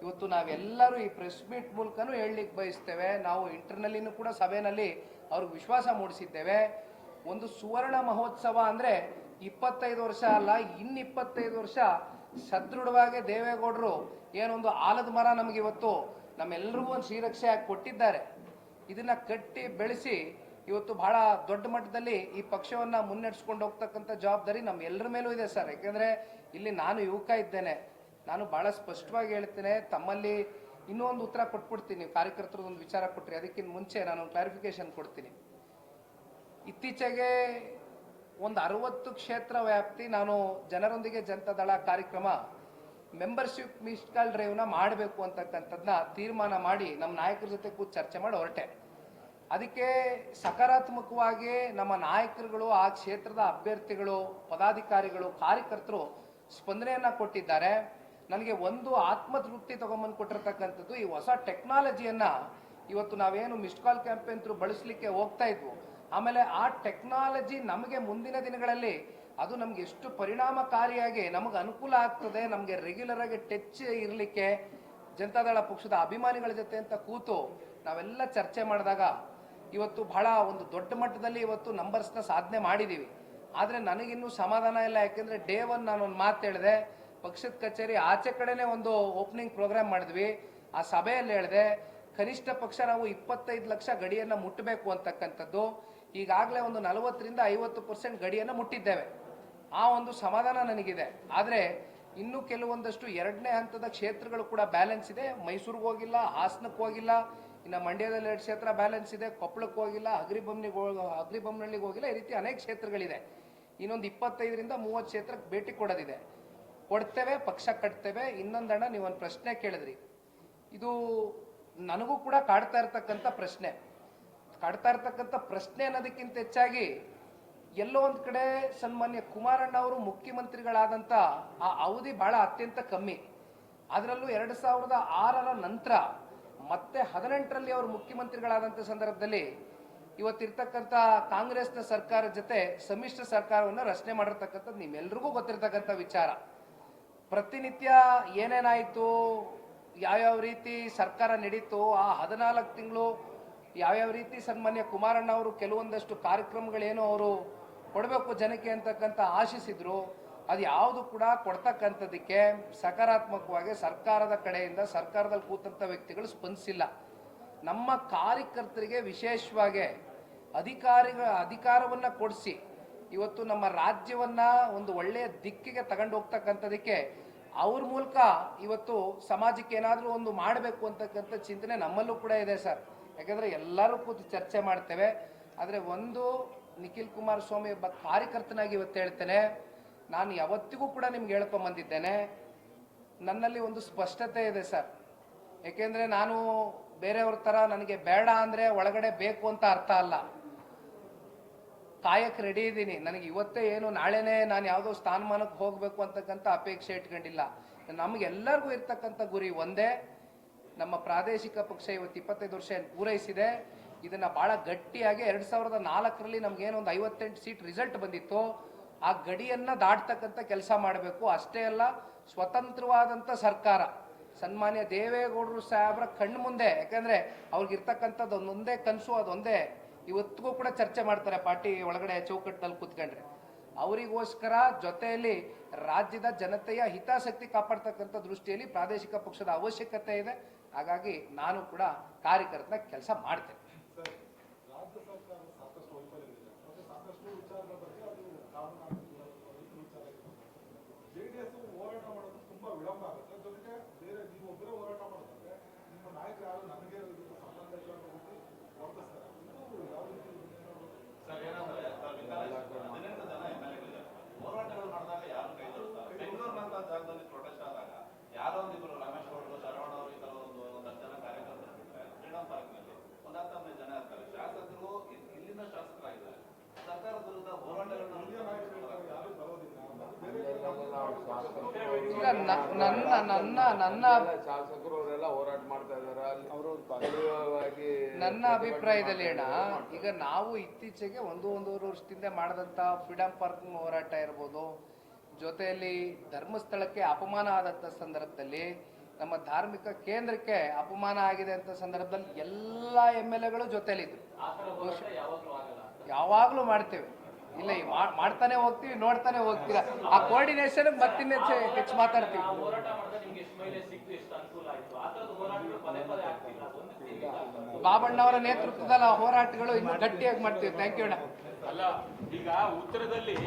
ಇವತ್ತು ನಾವೆಲ್ಲರೂ ಈ ಪ್ರೆಸ್ ಮೀಟ್ ಮೂಲಕನೂ ಹೇಳಲಿಕ್ಕೆ ಬಯಸ್ತೇವೆ. ನಾವು ಇಂಟರ್ನಲ್ಲಿನೂ ಕೂಡ ಸಭೆಯಲ್ಲಿ ಅವ್ರಿಗೆ ವಿಶ್ವಾಸ ಮೂಡಿಸಿದ್ದೇವೆ. ಒಂದು ಸುವರ್ಣ ಮಹೋತ್ಸವ ಅಂದರೆ 25 ವರ್ಷ ಅಲ್ಲ, ಇನ್ನು 25 ವರ್ಷ ಸದೃಢವಾಗಿ ದೇವೇಗೌಡರು ಏನೊಂದು ಆಲದ ಮರ ನಮಗೆ ಇವತ್ತು ನಮ್ಮೆಲ್ಲರಿಗೂ ಒಂದು ಶ್ರೀರಕ್ಷೆ ಆಗಿ ಕೊಟ್ಟಿದ್ದಾರೆ. ಇದನ್ನ ಕಟ್ಟಿ ಬೆಳೆಸಿ ಇವತ್ತು ಬಹಳ ದೊಡ್ಡ ಮಟ್ಟದಲ್ಲಿ ಈ ಪಕ್ಷವನ್ನ ಮುನ್ನಡೆಸ್ಕೊಂಡು ಹೋಗ್ತಕ್ಕಂಥ ಜವಾಬ್ದಾರಿ ನಮ್ಮೆಲ್ಲರ ಮೇಲೂ ಇದೆ ಸರ್. ಯಾಕೆಂದ್ರೆ ಇಲ್ಲಿ ನಾನು ಯುವಕ ಇದ್ದೇನೆ, ನಾನು ಬಹಳ ಸ್ಪಷ್ಟವಾಗಿ ಹೇಳ್ತೇನೆ. ತಮ್ಮಲ್ಲಿ ಇನ್ನೊಂದು ಉತ್ತರ ಕೊಟ್ಬಿಡ್ತೀನಿ, ನೀವು ಕಾರ್ಯಕರ್ತರು ಒಂದು ವಿಚಾರ ಕೊಟ್ರಿ, ಅದಕ್ಕಿಂತ ಮುಂಚೆ ನಾನು ಕ್ಲಾರಿಫಿಕೇಶನ್ ಕೊಡ್ತೀನಿ. ಇತ್ತೀಚೆಗೆ ಒಂದು 60 ಕ್ಷೇತ್ರ ವ್ಯಾಪ್ತಿ ನಾನು ಜನರೊಂದಿಗೆ ಜನತಾದಳ ಕಾರ್ಯಕ್ರಮ ಮೆಂಬರ್ಶಿಪ್ ಮಿಸ್ಡ್ ಕಾಲ್ ಡ್ರೈವ್ನ ಮಾಡಬೇಕು ಅಂತಕ್ಕಂಥದ್ದನ್ನ ತೀರ್ಮಾನ ಮಾಡಿ ನಮ್ಮ ನಾಯಕರ ಜೊತೆ ಕೂತು ಚರ್ಚೆ ಮಾಡಿ ಹೊರಟೆ. ಅದಕ್ಕೆ ಸಕಾರಾತ್ಮಕವಾಗಿ ನಮ್ಮ ನಾಯಕರುಗಳು, ಆ ಕ್ಷೇತ್ರದ ಅಭ್ಯರ್ಥಿಗಳು, ಪದಾಧಿಕಾರಿಗಳು, ಕಾರ್ಯಕರ್ತರು ಸ್ಪಂದನೆಯನ್ನ ಕೊಟ್ಟಿದ್ದಾರೆ. ನನಗೆ ಒಂದು ಆತ್ಮತೃಪ್ತಿ ತಗೊಂಬಂದು ಕೊಟ್ಟಿರ್ತಕ್ಕಂಥದ್ದು, ಈ ಹೊಸ ಟೆಕ್ನಾಲಜಿಯನ್ನ ಇವತ್ತು ನಾವೇನು ಮಿಸ್ಡ್ ಕಾಲ್ ಕ್ಯಾಂಪೇನ್ ಥ್ರೂ ಬಳಸಲಿಕ್ಕೆ ಹೋಗ್ತಾ ಇದ್ವು, ಆಮೇಲೆ ಆ ಟೆಕ್ನಾಲಜಿ ನಮಗೆ ಮುಂದಿನ ದಿನಗಳಲ್ಲಿ ಅದು ನಮ್ಗೆ ಎಷ್ಟು ಪರಿಣಾಮಕಾರಿಯಾಗಿ ನಮಗೆ ಅನುಕೂಲ ಆಗ್ತದೆ, ನಮಗೆ ರೆಗ್ಯುಲರ್ ಆಗಿ ಟಚ್ ಇರಲಿಕ್ಕೆ ಜನತಾದಳ ಪಕ್ಷದ ಅಭಿಮಾನಿಗಳ ಜೊತೆ ಅಂತ ಕೂತು ನಾವೆಲ್ಲ ಚರ್ಚೆ ಮಾಡಿದಾಗ ಇವತ್ತು ಬಹಳ ಒಂದು ದೊಡ್ಡ ಮಟ್ಟದಲ್ಲಿ ಇವತ್ತು ನಂಬರ್ಸ್ನ ಸಾಧನೆ ಮಾಡಿದ್ದೀವಿ. ಆದರೆ ನನಗಿನ್ನೂ ಸಮಾಧಾನ ಇಲ್ಲ. ಯಾಕೆಂದರೆ ಡೇ 1 ನಾನೊಂದು ಮಾತು ಹೇಳಿದೆ, ಪಕ್ಷದ ಕಚೇರಿ ಆಚೆ ಕಡೆನೇ ಒಂದು ಓಪನಿಂಗ್ ಪ್ರೋಗ್ರಾಮ್ ಮಾಡಿದ್ವಿ. ಆ ಸಭೆಯಲ್ಲಿ ಹೇಳಿದೆ ಕನಿಷ್ಠ ಪಕ್ಷ ನಾವು 25 ಲಕ್ಷ ಗಡಿಯನ್ನು ಮುಟ್ಟಬೇಕು ಅಂತಕ್ಕಂಥದ್ದು. ಈಗಾಗಲೇ ಒಂದು 40ರಿಂದ 50% ಗಡಿಯನ್ನು ಮುಟ್ಟಿದ್ದೇವೆ. ಆ ಒಂದು ಸಮಾಧಾನ ನನಗಿದೆ. ಆದರೆ ಇನ್ನೂ ಕೆಲವೊಂದಷ್ಟು 2ನೇ ಹಂತದ ಕ್ಷೇತ್ರಗಳು ಕೂಡ ಬ್ಯಾಲೆನ್ಸ್ ಇದೆ. ಮೈಸೂರಿಗೆ ಹೋಗಿಲ್ಲ, ಹಾಸನಕ್ಕೆ ಹೋಗಿಲ್ಲ, ಇನ್ನು ಮಂಡ್ಯದಲ್ಲಿ 2 ಕ್ಷೇತ್ರ ಬ್ಯಾಲೆನ್ಸ್ ಇದೆ, ಕೊಪ್ಪಳಕ್ಕೆ ಹೋಗಿಲ್ಲ, ಅಗ್ರಿಬೊಮ್ಮನಹಳ್ಳಿಗೆ ಹೋಗಿಲ್ಲ. ಈ ರೀತಿ ಅನೇಕ ಕ್ಷೇತ್ರಗಳಿದೆ. ಇನ್ನೊಂದು 25ರಿಂದ 30 ಕ್ಷೇತ್ರಕ್ಕೆ ಭೇಟಿ ಕೊಡೋದಿದೆ. ಕೊಡ್ತೇವೆ, ಪಕ್ಷ ಕಟ್ತೇವೆ. ಇನ್ನೊಂದಣ್ಣ ನೀವೊಂದು ಪ್ರಶ್ನೆ ಕೇಳಿದ್ರಿ, ಇದು ನನಗೂ ಕೂಡ ಕಾಡ್ತಾ ಇರ್ತಕ್ಕಂಥ ಪ್ರಶ್ನೆ ಅನ್ನೋದಕ್ಕಿಂತ ಹೆಚ್ಚಾಗಿ ಎಲ್ಲೋ ಒಂದು ಕಡೆ ಸನ್ಮಾನ್ಯ ಕುಮಾರಣ್ಣ ಅವರು ಮುಖ್ಯಮಂತ್ರಿಗಳಾದಂಥ ಆ ಅವಧಿ ಬಹಳ ಅತ್ಯಂತ ಕಮ್ಮಿ. ಅದರಲ್ಲೂ 2006ರ ನಂತರ ಮತ್ತೆ 18ರಲ್ಲಿ ಅವರು ಮುಖ್ಯಮಂತ್ರಿಗಳಾದಂಥ ಸಂದರ್ಭದಲ್ಲಿ ಇವತ್ತಿರ್ತಕ್ಕಂಥ ಕಾಂಗ್ರೆಸ್ನ ಸರ್ಕಾರದ ಜೊತೆ ಸಮ್ಮಿಶ್ರ ಸರ್ಕಾರವನ್ನು ರಚನೆ ಮಾಡಿರ್ತಕ್ಕಂಥದ್ದು ನಿಮ್ಮೆಲ್ರಿಗೂ ಗೊತ್ತಿರ್ತಕ್ಕಂಥ ವಿಚಾರ. ಪ್ರತಿನಿತ್ಯ ಏನೇನಾಯಿತು, ಯಾವ್ಯಾವ ರೀತಿ ಸರ್ಕಾರ ನಡೀತು, ಆ 14 ತಿಂಗಳು ಯಾವ್ಯಾವ ರೀತಿ ಸನ್ಮಾನ್ಯ ಕುಮಾರಣ್ಣ ಅವರು ಕೆಲವೊಂದಷ್ಟು ಕಾರ್ಯಕ್ರಮಗಳೇನು ಅವರು ಕೊಡಬೇಕು ಜನಕ್ಕೆ ಅಂತಕ್ಕಂಥ ಆಶಿಸಿದ್ರು, ಅದು ಯಾವುದು ಕೂಡ ಕೊಡ್ತಕ್ಕಂಥದ್ದಕ್ಕೆ ಸಕಾರಾತ್ಮಕವಾಗಿ ಸರ್ಕಾರದ ಕಡೆಯಿಂದ ಸರ್ಕಾರದಲ್ಲಿ ಕೂತಂಥ ವ್ಯಕ್ತಿಗಳು ಸ್ಪಂದಿಸಿಲ್ಲ. ನಮ್ಮ ಕಾರ್ಯಕರ್ತರಿಗೆ ವಿಶೇಷವಾಗಿ ಅಧಿಕಾರವನ್ನು ಕೊಡಿಸಿ ಇವತ್ತು ನಮ್ಮ ರಾಜ್ಯವನ್ನ ಒಂದು ಒಳ್ಳೆಯ ದಿಕ್ಕಿಗೆ ತಗೊಂಡು ಹೋಗ್ತಕ್ಕಂಥದಕ್ಕೆ ಅವ್ರ ಮೂಲಕ ಇವತ್ತು ಸಮಾಜಕ್ಕೆ ಏನಾದರೂ ಒಂದು ಮಾಡಬೇಕು ಅಂತಕ್ಕಂಥ ಚಿಂತನೆ ನಮ್ಮಲ್ಲೂ ಕೂಡ ಇದೆ ಸರ್. ಯಾಕಂದರೆ ಎಲ್ಲರೂ ಕೂತು ಚರ್ಚೆ ಮಾಡ್ತೇವೆ. ಆದರೆ ಒಂದು ನಿಖಿಲ್ ಕುಮಾರಸ್ವಾಮಿ ಒಬ್ಬ ಕಾರ್ಯಕರ್ತನಾಗಿ ಇವತ್ತು ಹೇಳ್ತೇನೆ, ನಾನು ಯಾವತ್ತಿಗೂ ಕೂಡ ನಿಮ್ಗೆ ಹೇಳ್ಕೊಂಬಂದಿದ್ದೇನೆ, ನನ್ನಲ್ಲಿ ಒಂದು ಸ್ಪಷ್ಟತೆ ಇದೆ ಸರ್. ಯಾಕೆಂದರೆ ನಾನು ಬೇರೆಯವ್ರ ಥರ ನನಗೆ ಬೇಡ ಅಂದರೆ ಒಳಗಡೆ ಬೇಕು ಅಂತ ಅರ್ಥ ಅಲ್ಲ. ಕಾಯಕ್ಕೆ ರೆಡಿ ಇದ್ದೀನಿ. ನನಗೆ ಇವತ್ತೇ ಏನು ನಾಳೆನೇ ನಾನು ಯಾವುದೋ ಸ್ಥಾನಮಾನಕ್ಕೆ ಹೋಗಬೇಕು ಅಂತಕ್ಕಂಥ ಅಪೇಕ್ಷೆ ಇಟ್ಕೊಂಡಿಲ್ಲ. ನಮಗೆಲ್ಲರಿಗೂ ಇರ್ತಕ್ಕಂಥ ಗುರಿ ಒಂದೇ, ನಮ್ಮ ಪ್ರಾದೇಶಿಕ ಪಕ್ಷ ಇವತ್ತು 25 ವರ್ಷ ಪೂರೈಸಿದೆ. ಇದನ್ನು ಭಾಳ ಗಟ್ಟಿಯಾಗಿ 2004ರಲ್ಲಿ ನಮಗೇನೊಂದು 58 ಸೀಟ್ ರಿಸಲ್ಟ್ ಬಂದಿತ್ತು, ಆ ಗಡಿಯನ್ನು ದಾಟ್ತಕ್ಕಂಥ ಕೆಲಸ ಮಾಡಬೇಕು. ಅಷ್ಟೇ ಅಲ್ಲ, ಸ್ವತಂತ್ರವಾದಂಥ ಸರ್ಕಾರ ಸನ್ಮಾನ್ಯ ದೇವೇಗೌಡರು ಸಾಹೇಬ್ರ ಕಣ್ಣು ಮುಂದೆ, ಯಾಕಂದರೆ ಅವ್ರಿಗಿರ್ತಕ್ಕಂಥದ್ದು ಒಂದೊಂದೇ ಕನಸು, ಅದೊಂದೇ ಇವತ್ತಿಗೂ ಕೂಡ ಚರ್ಚೆ ಮಾಡ್ತಾರೆ ಪಾರ್ಟಿ ಒಳಗಡೆ ಚೌಕಟ್ಟಿನಲ್ಲಿ ಕೂತ್ಕೊಂಡ್ರೆ. ಅವರಿಗೋಸ್ಕರ ಜೊತೆಯಲ್ಲಿ ರಾಜ್ಯದ ಜನತೆಯ ಹಿತಾಸಕ್ತಿ ಕಾಪಾಡ್ತಕ್ಕಂಥ ದೃಷ್ಟಿಯಲ್ಲಿ ಪ್ರಾದೇಶಿಕ ಪಕ್ಷದ ಅವಶ್ಯಕತೆ ಇದೆ. ಹಾಗಾಗಿ ನಾನು ಕೂಡ ಕಾರ್ಯಕರ್ತನ ಕೆಲಸ ಮಾಡ್ತೇನೆ. ಹೋರಾಟಗಳು ಮಾಡಿದಾಗ ಯಾರು ಕೈ ಜೋಡಿಸ್ತಾರೆ? ಬೆಂಗಳೂರಿನಂತ ಜಾಗದಲ್ಲಿ ಪ್ರೊಟೆಸ್ಟ್ ಆದಾಗ ಯಾರೋ ಒಂದಿಬ್ಬರು ರಮೇಶ್ ಅವರು, ಶರವಣ ಅವರು, ಈ ತರ ಒಂದಷ್ಟು ಜನ ಕಾರ್ಯಕರ್ತರು ಬಿಟ್ಟರೆ ಫ್ರೀಡಂ ಪಾರ್ಕ್ ನಲ್ಲಿ 10-15 ಜನ ಇರ್ತಾರೆ. ಶಾಸಕರು ಇಲ್ಲಿಂದ ಶಾಸಕರಾಗಿದ್ದಾರೆ. ಸರ್ಕಾರದ ವಿರುದ್ಧ ಹೋರಾಟಗಳನ್ನ ಈಗ ನನ್ನ ಶಾಸಕರು ಅವರೆಲ್ಲ ಹೋರಾಟ ಮಾಡ್ತಾ ಇದ್ದಾರೆ. ನನ್ನ ಅಭಿಪ್ರಾಯದಲ್ಲಿ ಅಣ್ಣ, ಈಗ ನಾವು ಇತ್ತೀಚೆಗೆ ಒಂದೂವರೆ ವರ್ಷದಿಂದ ಮಾಡಿದಂಥ ಫ್ರೀಡಂ ಪಾರ್ಕ್ ಹೋರಾಟ ಇರ್ಬೋದು, ಜೊತೆಯಲ್ಲಿ ಧರ್ಮಸ್ಥಳಕ್ಕೆ ಅಪಮಾನ ಆದಂಥ ಸಂದರ್ಭದಲ್ಲಿ, ನಮ್ಮ ಧಾರ್ಮಿಕ ಕೇಂದ್ರಕ್ಕೆ ಅಪಮಾನ ಆಗಿದೆ ಅಂತ ಸಂದರ್ಭದಲ್ಲಿ ಎಲ್ಲ MLAಗಳು ಜೊತೆಯಲ್ಲಿದ್ರು. ಯಾವಾಗಲೂ ಮಾಡ್ತೇವೆ, ಇಲ್ಲ ಮಾಡ್ತಾನೆ ಹೋಗ್ತೀವಿ, ನೋಡ್ತಾನೆ ಹೋಗ್ತೀರಾ. ಆ ಕೋಆರ್ಡಿನೇಷನ್ ಮತ್ತಿನ್ನ ಹೆಚ್ಚು ಮಾತಾಡ್ತೀವಿ. ಬಾಬಣ್ಣವರ ನೇತೃತ್ವದಲ್ಲಿ ಆ ಹೋರಾಟಗಳು ಇನ್ನೂ ಗಟ್ಟಿಯಾಗಿ ಮಾಡ್ತೀವಿ. ಥ್ಯಾಂಕ್ ಯು ಅಣ್ಣ. ಅಲ್ಲ, ಈಗ ಉತ್ತರದಲ್ಲಿ